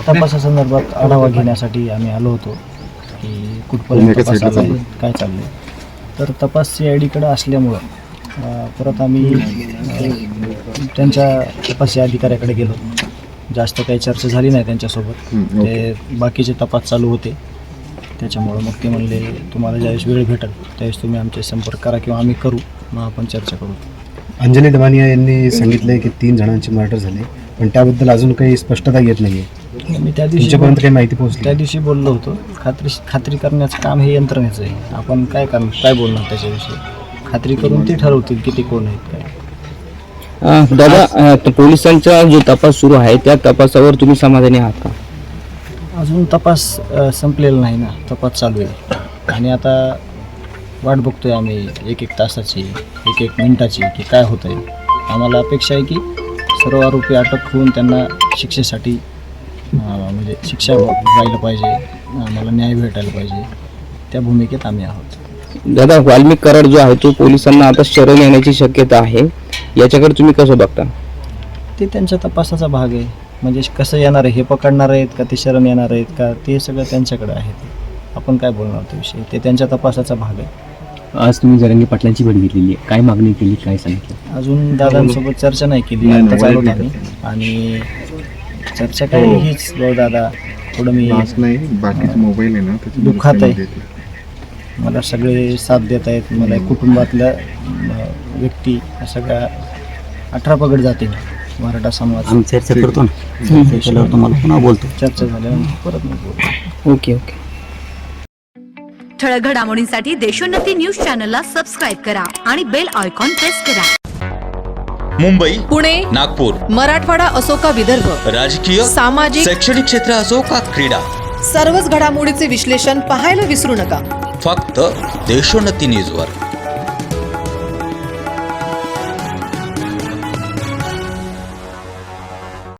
तपासासंदर्भात आढावा घेण्यासाठी आम्ही आलो होतो की कुठपर्यंत तपास आला आहे, काय चाललं आहे. तर तपास CIDकडे असल्यामुळं परत आम्ही त्यांच्या तपास अधिकाऱ्याकडे गेलो. जास्त काही चर्चा झाली नाही त्यांच्यासोबत. ते बाकीचे तपास चालू होते, त्याच्यामुळं मग ते म्हणले तुम्हाला ज्यावेळेस वेळ भेटेल त्यावेळेस तुम्ही आमचे संपर्क करा किंवा आम्ही करू, मग आपण चर्चा करू. अंजली दमानिया यांनी सांगितलंय की 3 जणांचे मर्डर झाले, पण त्याबद्दल अजून काही स्पष्टता येत नाहीये. मी त्या तुमच्यापर्यंत काही माहिती पोहोचली? त्या दिवशी बोललो होतो, खात्री करण्याचं काम हे यंत्रणेचं आहे. आपण काय बोलणार त्याच्याविषयी? खात्री करून ते ठरवतील किती कोण आहेत काय. दादा, पोलिसांचा जो तपास सुरू आहे त्या तपासावर तुम्ही समाधानी आहात का? अजून तपास संपलेला नाही ना, तपास चालू आहे. आणि आता वाट बघतोय आम्ही एक तासाची, एक मिनिटाची की काय होतं आहे. आम्हाला अपेक्षा आहे की सर्व आरोपी अटक होऊन त्यांना शिक्षेसाठी म्हणजे शिक्षा व्हायला पाहिजे, आम्हाला न्याय भेटायला पाहिजे, त्या भूमिकेत आम्ही आहोत. दादा, वाल्मिक कराड जो आहे तो पोलिसांना आता शरण येण्याची शक्यता आहे, याच्याकडे तुम्ही कसं बघता? ते त्यांच्या तपासाचा भाग आहे. म्हणजे कसं येणार आहे, हे पकडणार आहेत का ते शरण येणार आहेत का, ते सगळं त्यांच्याकडे आहे. आपण काय बोलणार त्याविषयी, ते त्यांच्या तपासाचा भाग आहे. आज तुम्ही जरांगे पाटलांची भेट घेतलेली आहे, काय मागणी केली, काय सांगितलं? अजून दादांसोबत चर्चा नाही केली, आता चालू आम्ही. आणि चर्चा काय हीच, दादा थोडं मी मोबाईल आहे ना, दुःखात आहे. मला सगळे साथ देत आहेत. मला कुटुंबातल्या व्यक्ती सगळ्या 18 पगड जाते मराठा समाज. आम्ही चर्चा करतो ना, त्याच्यावर तुम्हाला पुन्हा बोलतो. चर्चा झाल्यानंतर परत मी बोलतो. ओके. ठळक घडामोडींसाठी देशोन्नती न्यूज चॅनलला सबस्क्राईब करा आणि बेल आयकॉन प्रेस करा. मुंबई, पुणे, नागपूर, मराठवाडा असो का विदर्भ, राजकीय, सामाजिक, शैक्षणिक क्षेत्र असो का क्रीडा, सर्वच घडामोडीचे विश्लेषण पाहायला विसरू नका. फक्त देशोन्नती न्यूजवर.